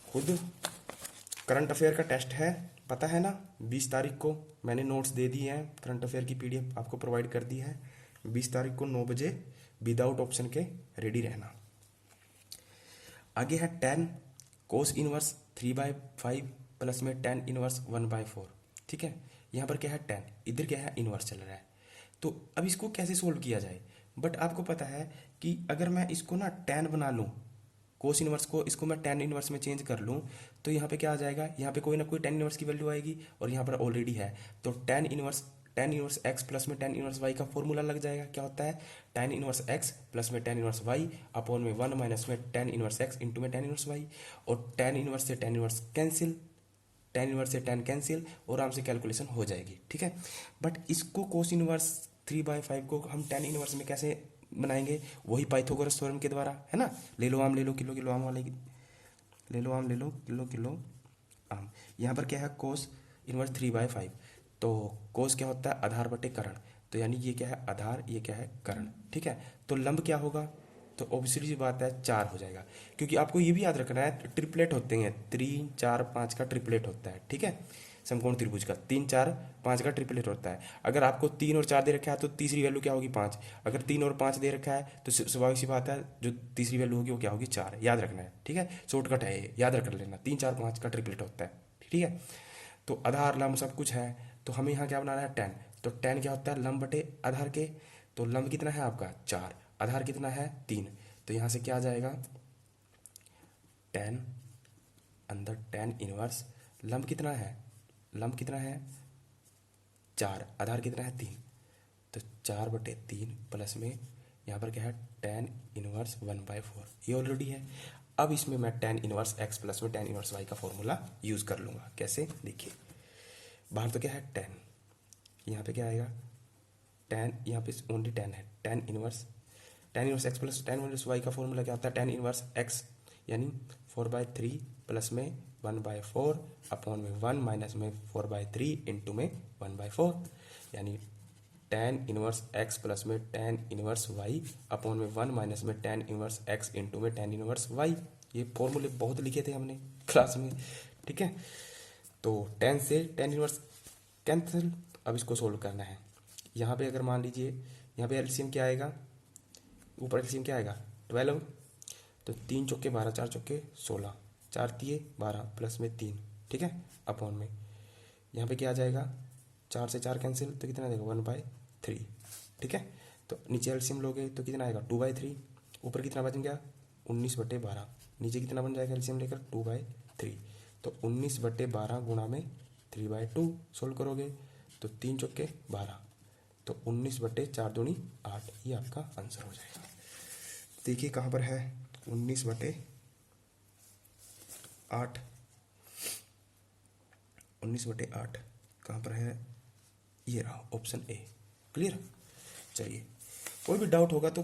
Speaker 1: खुद। करंट अफेयर का टेस्ट है पता है ना 20 तारीख को, मैंने नोट्स दे दिए हैं, करंट अफेयर की PDF आपको प्रोवाइड कर दी है। 20 तारीख को 9 बजे विदाउट ऑप्शन के रेडी रहना। आगे है 10 कोस इनवर्स 3/5 प्लस में 10 इनवर्स 1/4, ठीक है। यहाँ पर क्या है 10, इधर क्या है इनवर्स चल रहा है, तो अब इसको कैसे सोल्व किया जाए। बट आपको पता है कि अगर मैं इसको ना 10 बना लूँ, कोस इनवर्स को इसको मैं 10 इनवर्स में चेंज कर लूँ, तो यहाँ पे क्या आ जाएगा, यहाँ पे कोई ना कोई 10 इनवर्स की वैल्यू आएगी, और यहाँ पर ऑलरेडी है, तो 10 इनवर्स एक्स प्लस में 10 इनवर्स वाई का फॉर्मूला लग जाएगा। क्या होता है 10 इनवर्स एक्स प्लस में 10 इनवर्स वाई अपॉन में 1 माइनस में 10 इनवर्स एक्स इंटू में 10 इनवर्स वाई, और 10 इनवर्स से 10 इनवर्स कैंसिल, 10 इनवर्स से 10 कैंसिल, और आराम से कैलकुलेशन हो जाएगी, ठीक है। बट इसको कोस इनवर्स 3/5 को हम 10 इनवर्स में कैसे बनाएंगे, वही पाइथागोरस थ्योरम के द्वारा, है ना। ले लो आम, ले लो किलो किलो आम वाले की, ले लो आम, ले लो किलो किलो आम। यहाँ पर क्या है, कोस इनवर्स 3/5। तो कोस क्या होता है, आधार बटे कर्ण। तो यानी ये क्या है, आधार, ये क्या है, कर्ण। ठीक है, तो लंब क्या होगा, तो ऑब्वियसली सी बात है 4 हो जाएगा, क्योंकि आपको ये भी याद रखना है ट्रिपलेट होते हैं, 3 4 5 का ट्रिपलेट होता है। ठीक है, समकोण त्रिभुज का 3 4 5 का ट्रिपलेट होता है। अगर आपको 3 और 4 दे रखा है तो तीसरी वैल्यू क्या होगी, 5। अगर 3 और 5 दे रखा है तो स्वाभाविक सी बात है जो तीसरी वैल्यू होगी वो क्या होगी, 4। याद रखना है, ठीक है, शॉर्टकट है ये, याद रख लेना, 3 4 5 का ट्रिपलेट होता है। ठीक है, तो आधार लंब सब कुछ है, तो हमें यहाँ क्या बनाना है, tan। तो tan क्या होता है, लंब बटे आधार के। तो लंब कितना है आपका 4, आधार कितना है 3। तो यहाँ से क्या आ जाएगा, tan अंदर tan इनवर्स, लंब कितना है, लंब कितना है 4, आधार कितना है 3। तो 4/3 प्लस में यहाँ पर क्या है, tan इनवर्स 1/4, ये ऑलरेडी है। अब इसमें मैं tan इनवर्स x प्लस में tan इनवर्स y का फॉर्मूला यूज़ कर लूँगा। कैसे, देखिए, बाहर तो क्या है tan, यहाँ पे क्या आएगा tan, यहाँ पे ओनली tan है, tan inverse x plus tan inverse y का फॉर्मूला क्या होता है, tan इनवर्स x यानी 4/3 प्लस में 1/4 अपॉन में 1 माइनस में 4/3 इंटू में 1/4, यानी tan इनवर्स x प्लस में tan इनवर्स y अपॉन में 1 माइनस में tan इनवर्स x इंटू में tan इनवर्स y। ये फॉर्मूले बहुत लिखे थे हमने क्लास में। ठीक है, तो tan से tan इनवर्स कैंसिल, अब इसको सोल्व करना है। यहाँ पे अगर मान लीजिए यहाँ पे एलसीएम क्या आएगा, ऊपर एलसीएम क्या आएगा 12, तो 3 चौके 12, 4 चौके 16, 4 तिये 12 प्लस में 3। ठीक है, अपॉन में यहाँ पे क्या आ जाएगा, 4 से 4 कैंसिल, तो कितना देगा 1/3। ठीक है, तो नीचे एलसीएम लोगे तो कितना आएगा 2/3, ऊपर कितना बन गया 19/12, नीचे कितना बन जाएगा एलसीएम लेकर 2/3, तो 19/12 गुणा में 3/2 सोल्व करोगे तो 3 चौके 12, तो 19/4 दूनी 8, ये आपका आंसर हो जाएगा। देखिए कहाँ पर है 19/8, 19/8 कहाँ पर है, ये रहा ऑप्शन ए। क्लियर, चलिए, कोई भी डाउट होगा तो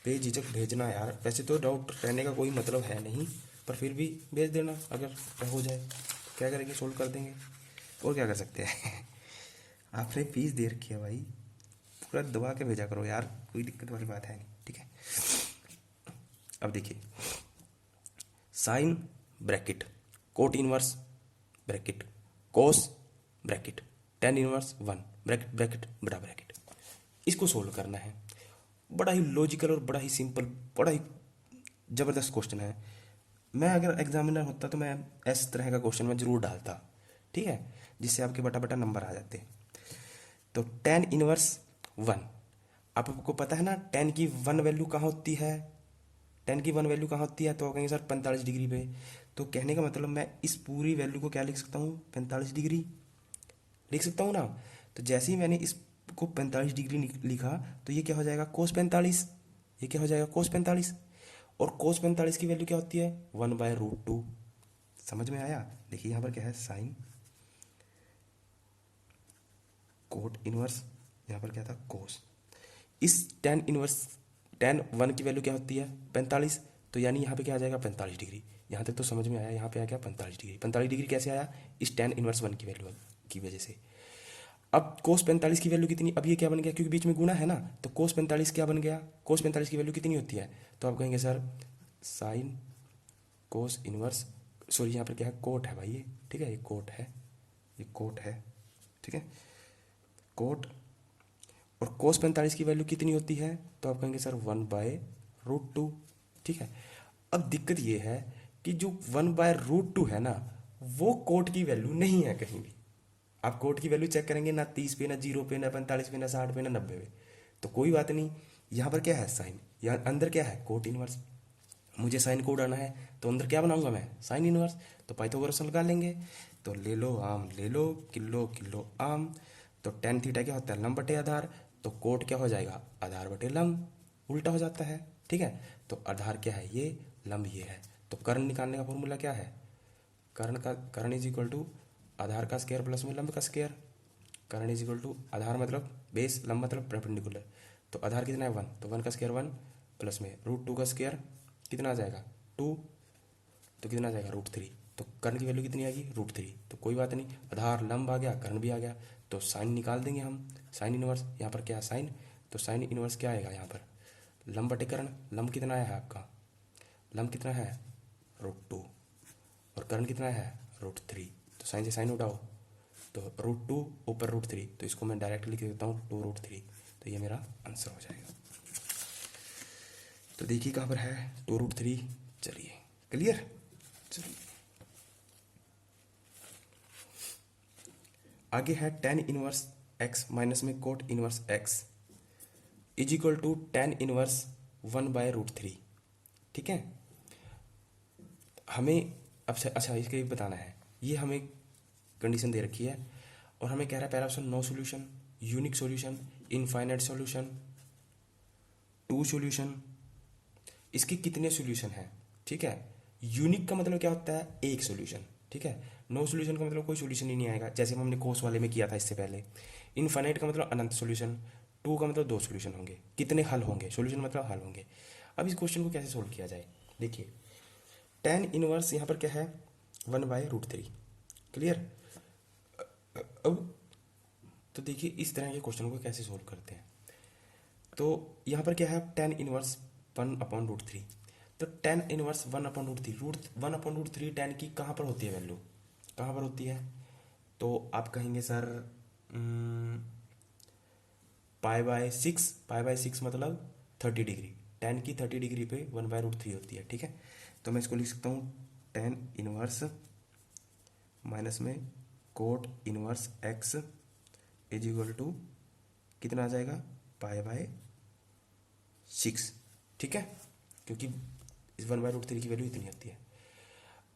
Speaker 1: बेझिझक भेजना यार, वैसे तो डाउट रहने का कोई मतलब है नहीं, पर फिर भी भेज देना, अगर हो जाए क्या करेंगे, सोल्व कर देंगे, और क्या कर सकते हैं। आपने फीस दे रखी है भाई, पूरा दबा के भेजा करो यार, कोई दिक्कत वाली बात है नहीं। ठीक है, अब देखिए, sine bracket, cot inverse bracket, cos bracket, tan inverse 1 bracket bracket बड़ा ब्रैकेट, इसको सोल्व करना है। बड़ा ही लॉजिकल और बड़ा ही सिंपल, बड़ा ही ज़बरदस्त क्वेश्चन है। मैं अगर एग्जामिनर होता तो मैं इस तरह का क्वेश्चन में जरूर डालता, ठीक है, जिससे आपके बटा बटा नंबर आ जाते। तो tan इनवर्स 1, आपको पता है ना tan की 1 वैल्यू कहाँ होती है, tan की 1 वैल्यू कहाँ होती है, तो कहेंगे सर 45 डिग्री पे। तो कहने का मतलब मैं इस पूरी वैल्यू को क्या लिख सकता हूँ, 45 डिग्री लिख सकता हूँ ना। तो जैसे ही मैंने इसको 45 डिग्री लिखा तो ये क्या हो जाएगा कोस 45, ये क्या हो जाएगा कोस 45, और कोस 45 की वैल्यू क्या होती है 1/√2। समझ में आया, देखिए यहाँ पर क्या है साइन कोट इनवर्स, यहाँ पर क्या था कोस, इस tan इनवर्स tan 1 की वैल्यू क्या होती है 45, तो यानी यहाँ पे क्या आ जाएगा 45 डिग्री। यहाँ तक तो समझ में आया, यहाँ पे आ गया 45 डिग्री। 45 डिग्री कैसे आया, इस tan इनवर्स 1 की वैल्यू की वजह से। अब कोस 45 की वैल्यू कितनी, अब ये क्या बन गया, क्योंकि बीच में गुणा है ना, तो कोस 45 क्या बन गया, कोस 45 की वैल्यू कितनी होती है, तो आप कहेंगे sir sine cos inverse, sorry यहाँ पर क्या है कोट है भाई ये, ठीक है, ये कोट है, ये कोट है, ठीक है, कोट, और कोस 45 की वैल्यू कितनी होती है, तो आप कहेंगे सर 1/√2। ठीक है, अब दिक्कत ये है कि जो 1/√2 है ना, वो कोट की वैल्यू नहीं है कहीं भी। आप कोट की वैल्यू चेक करेंगे ना 30 पे, ना 0 पे, ना 45 पे, ना 60 पे, ना 90 पे, तो कोई बात नहीं। यहाँ पर क्या है साइन, यहाँ अंदर क्या है कोट इनवर्स, मुझे साइन को उड़ाना है तो अंदर क्या बनाऊंगा मैं साइन इनवर्स, तो पाइथागोरस लगा लेंगे। तो ले लो आम, ले लो किलो किलो आम, तो tan थीटा क्या होता है लंब बटे आधार, तो कोट क्या हो जाएगा आधार बटे लंब, उल्टा हो जाता है। ठीक है, तो आधार क्या है ये, लंब ये है, तो कर्ण निकालने का फॉर्मूला क्या है, कर्ण इज इक्वल टू आधार का स्क्वायर प्लस में लंब का स्क्वायर, कर्ण इज इक्वल टू आधार मतलब बेस, लंब मतलब परपेंडिकुलर, तो आधार कितना है 1, तो 1 का स्क्वायर 1 प्लस में √2 का स्क्वायर कितना आ जाएगा 2, तो कितना आ जाएगा √3। तो कर्ण की वैल्यू कितनी आएगी √3। तो कोई बात नहीं, आधार लंब आ गया, कर्ण भी आ गया, तो साइन निकाल देंगे हम। साइन इनवर्स यहाँ पर क्या है साइन, तो साइन इनवर्स क्या आएगा यहाँ पर लंब बटे कर्ण। लंब कितना है आपका, लंब कितना है √2 और कर्ण कितना है √3। तो साइन से साइन उठाओ तो √2 ऊपर √3, तो इसको मैं डायरेक्ट लिख देता हूँ 2√3। तो ये मेरा आंसर हो जाएगा। तो देखिए कहाँ पर है 2√3। चलिए क्लियर। चलिए आगे है tan इनवर्स x माइनस में cot inverse x is equal to tan inverse 1/√3। ठीक है, हमें अब अच्छा इसके भी बताना है। ये हमें कंडीशन दे रखी है और हमें कह रहा है पहला option no solution, unique solution, infinite solution, 2 solution. इसके कितने सॉल्यूशन हैं। ठीक है, यूनिक का मतलब क्या होता है एक सॉल्यूशन। ठीक है, नो सॉल्यूशन का मतलब कोई सॉल्यूशन ही नहीं आएगा, जैसे हमने कोस वाले में किया था इससे पहले। इनफाइनाइट का मतलब अनंत सॉल्यूशन, 2 का मतलब 2 सॉल्यूशन होंगे। कितने हल होंगे, सॉल्यूशन मतलब हल होंगे। अब इस क्वेश्चन को कैसे सोल्व किया जाए, देखिए tan इनवर्स यहाँ पर क्या है 1/√3। क्लियर। अब तो देखिए इस तरह के क्वेश्चन को कैसे सोल्व करते हैं। तो यहाँ पर क्या है tan इनवर्स 1/√3। तो tan इनवर्स 1/√3, 1/√3 tan की कहाँ पर होती है वैल्यू, कहाँ पर होती है। तो आप कहेंगे सर π/6, π/6 मतलब 30 डिग्री, tan की 30 डिग्री पे 1/√3 होती है। ठीक है, तो मैं इसको लिख सकता हूँ tan इनवर्स माइनस में cot inverse x is equal to कितना आ जाएगा π/6। ठीक है, क्योंकि इस 1/√3 की वैल्यू इतनी आती है।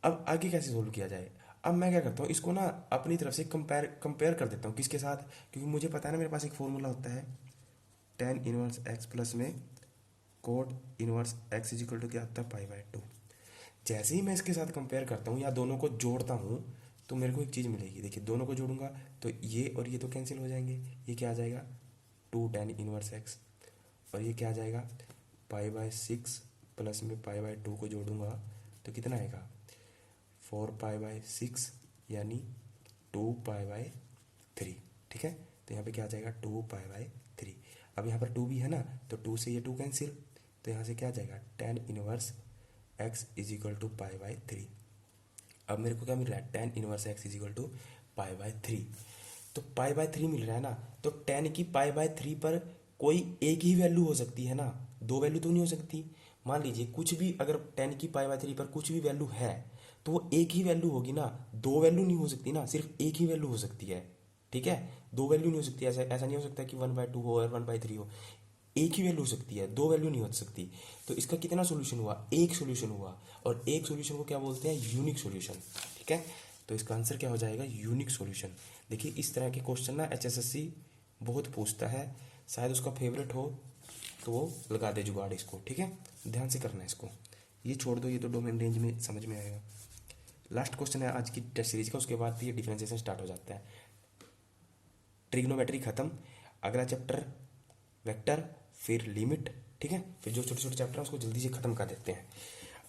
Speaker 1: अब आगे कैसे सोल्व किया जाए। अब मैं क्या करता हूँ इसको ना अपनी तरफ से कंपेयर कर देता हूँ किसके साथ, क्योंकि मुझे पता है ना मेरे पास एक फॉर्मूला होता है tan इनवर्स x प्लस में cot inverse x is equal to क्या होता है π/2। जैसे ही मैं इसके साथ कंपेयर करता हूँ या दोनों को जोड़ता हूँ तो मेरे को एक चीज़ मिलेगी। देखिए दोनों को जोड़ूंगा तो ये और ये तो कैंसिल हो जाएंगे, ये क्या आ जाएगा 2 tan इनवर्स x और ये क्या आ जाएगा π/6 प्लस में π/2 को जोड़ूंगा तो कितना आएगा 4π/6 यानी 2π/3। ठीक है, तो यहाँ पे क्या आ जाएगा 2π/3। अब यहाँ पर 2 भी है ना, तो 2 से ये 2 कैंसिल, तो यहाँ से क्या आ जाएगा tan inverse x is equal to π/3। अब मेरे को क्या मिल रहा है tan inverse x is equal to π/3। तो π/3 मिल रहा है ना, तो tan की π/3 पर कोई एक ही वैल्यू हो सकती है ना, दो वैल्यू तो नहीं हो सकती। मान लीजिए कुछ भी अगर tan की π/3 पर कुछ भी वैल्यू है तो वो एक ही वैल्यू होगी ना, दो वैल्यू नहीं हो सकती ना, सिर्फ एक ही वैल्यू हो सकती है। ठीक है, दो वैल्यू नहीं हो सकती, ऐसा ऐसा नहीं हो सकता कि 1/2 हो और 1/3 हो, एक ही वैल्यू हो सकती है, दो वैल्यू नहीं हो सकती। तो इसका कितना सोल्यूशन हुआ, एक सोल्यूशन हुआ, और एक सोल्यूशन को क्या बोलते हैं यूनिक सोल्यूशन। ठीक है, तो इसका आंसर क्या हो जाएगा यूनिक सोल्यूशन। देखिए इस तरह के क्वेश्चन ना HSSC बहुत पूछता है, शायद उसका फेवरेट हो तो वो लगा दे जुगाड़ इसको। ठीक है, ध्यान से करना है इसको, ये छोड़ दो, ये तो डोमेन रेंज में समझ में आएगा। लास्ट क्वेश्चन है आज की टेस्ट सीरीज का, उसके बाद ये डिफरेंशिएशन स्टार्ट हो जाता है। ट्रिग्नोमेट्री खत्म, अगला चैप्टर वेक्टर, फिर लिमिट। ठीक है, फिर जो छोटे छोटे चैप्टर हैं उसको जल्दी से खत्म कर देते हैं।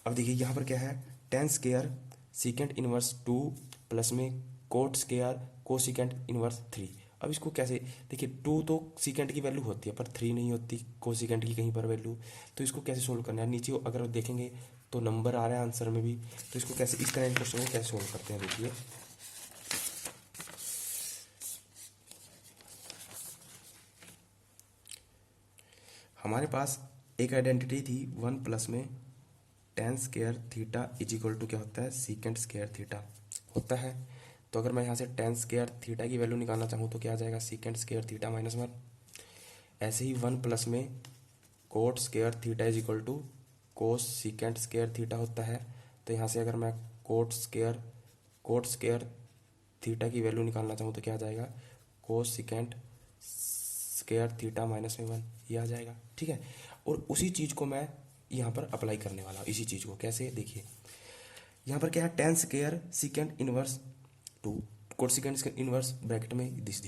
Speaker 1: अब देखिए यहाँ पर क्या है tan square secant inverse 2 plus में कोट स्क्वायर कोसिकेंट इनवर्स 3। अब इसको कैसे, देखिए 2 तो सीकेंट की वैल्यू होती है पर 3 नहीं होती कोसिकेंट की कहीं पर वैल्यू, तो इसको कैसे सोल्व करना है। नीचे अगर देखेंगे तो नंबर आ रहा है आंसर में भी, तो इसको कैसे इस तरह के क्वेश्चन को कैसे सोल्व करते हैं। देखिए हमारे पास एक आइडेंटिटी थी 1 प्लस में tan square theta is equal to क्या होता है सीकेंट स्क्वायर थीटा होता है। तो अगर मैं यहाँ से tan स्क्वायर थीटा की वैल्यू निकालना चाहूँ तो क्या आ जाएगा सीकेंट स्क्वायर थीटा -1। ऐसे ही 1 प्लस में cot square theta is equal to cosecant square theta होता है। तो यहाँ से अगर मैं कोट स्क्वायर थीटा की वैल्यू निकालना चाहूँ तो क्या आ जाएगा कोस सीकेंट स्क्वायर थीटा -1, ये आ जाएगा। ठीक है, और उसी चीज़ को मैं यहाँ पर अप्लाई करने वाला हूँ। इसी चीज़ को कैसे, देखिए यहाँ पर क्या है tan square secant inverse 2 cot secant inverse bracket में दिस।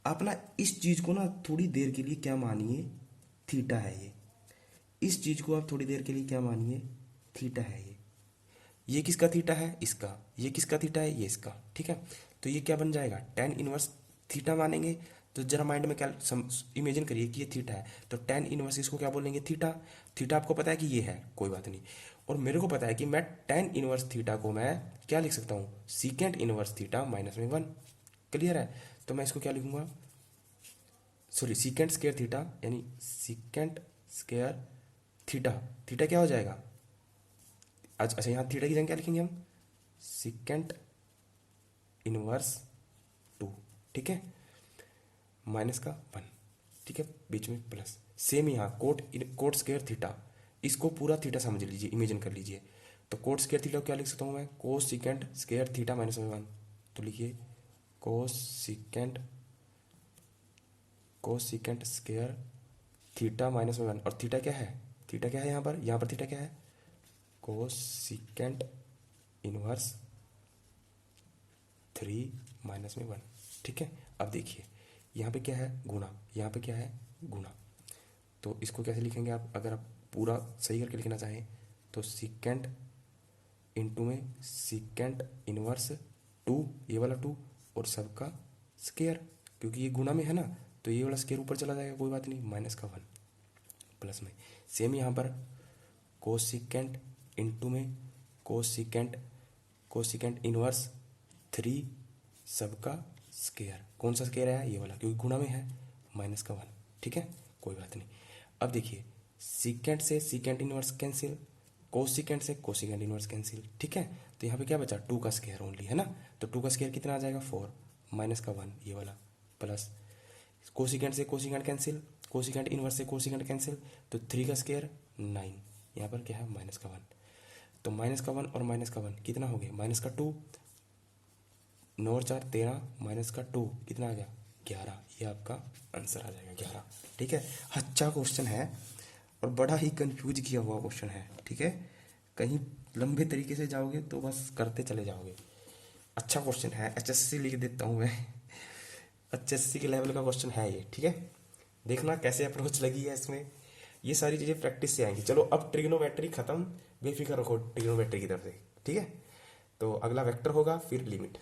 Speaker 1: आप ना इस चीज़ को ना थोड़ी देर के लिए क्या मानिए थीटा है ये। इस चीज को आप थोड़ी देर के लिए क्या मानिए, थीटा है ये किसका थीटा है, इसका। ये किसका थीटा है, ये इसका। ठीक है, तो ये क्या बन जाएगा, टेन इनवर्स थीटा मानेंगे। तो जरा माइंड में क्या इमेजिन करिए कि ये थीटा है, तो टेन इनवर्स इसको क्या बोलेंगे, थीटा। थीटा आपको पता है कि ये है, कोई बात नहीं। और मेरे को पता है कि मैं टेन इनवर्स थीटा को मैं क्या लिख सकता हूँ, सीकेंट इनवर्स थीटा माइनस में 1। क्लियर है, तो मैं इसको क्या लिखूंगा, सॉरी सीकेंट स्क्वायर थीटा, यानी सीकेंट स्क्वायर थीटा। थीटा क्या हो जाएगा, अच्छा यहाँ थीटा की जगह क्या लिखेंगे हम, सीकेंट इनवर्स 2। ठीक है, माइनस का 1। ठीक है, बीच में प्लस। सेम यहाँ कोट स्क्वायर थीटा, इसको पूरा थीटा समझ लीजिए, इमेजिन कर लीजिए। तो कोट स्क्वायर थीटा को क्या लिख सकता हूँ मैं, कोस सीकेंट स्क्वायर थीटा माइनस में 1। तो लिखिए कोस सीकेंट स्क्वायर थीटा माइनस में 1। और थीटा क्या है, थीटा क्या है यहाँ पर थीटा क्या है, कोस सीकेंट इनवर्स 3 माइनस में 1। ठीक है, अब देखिए यहाँ पे क्या है, गुणा, यहाँ पे क्या है, गुणा। तो इसको कैसे लिखेंगे आप, अगर आप पूरा सही करके लिखना चाहें तो सीकेंट इंटू में सीकेंट इनवर्स 2, ये वाला 2, और सबका स्केयर, क्योंकि ये गुणा में है ना, तो ये वाला स्केयर ऊपर चला जाएगा, कोई बात नहीं, माइनस का 1 प्लस में। सेम यहाँ पर कोसिकेंट इंटू में कोसिकेंट इनवर्स 3 सबका स्केयर, कौन सा स्केयर है, ये वाला, क्योंकि गुणा में है, माइनस का 1। ठीक है, कोई बात नहीं। अब देखिए सीकेंट से सीकेंट इनवर्स कैंसिल, कोसिकेंट से कोसिकेंट इनवर्स कैंसिल। ठीक है, तो यहाँ पे क्या बचा, 2 का स्केयर ओनली, है ना। तो 2 का स्केयर कितना आ जाएगा, 4, माइनस का 1 ये वाला, प्लस कोसिकेंट से कोसिकेंट कैंसिल, कोसिकेंट इनवर्स से कोसिकेंट कैंसिल, तो 3 का स्केयर 9, यहाँ पर क्या है, माइनस का 1। तो माइनस का 1 और माइनस का 1 कितना हो गया, माइनस का 2, 9 और 4 13, माइनस का 2 कितना आ गया, 11। ये आपका आंसर आ जाएगा 11। ठीक है, अच्छा क्वेश्चन है और बड़ा ही कंफ्यूज किया हुआ क्वेश्चन है। ठीक है, कहीं लंबे तरीके से जाओगे तो बस करते चले जाओगे। अच्छा क्वेश्चन है, HSC लिख देता हूँ मैं, HSC के लेवल का क्वेश्चन है ये। ठीक है, देखना कैसे अप्रोच लगी है इसमें, ये सारी चीज़ें प्रैक्टिस से आएंगी। चलो अब ट्रिग्नोमेट्री खत्म, बेफिक्र रखो ट्रिग्नोमेट्री की तरफ से। ठीक है, तो अगला वेक्टर होगा, फिर लिमिट।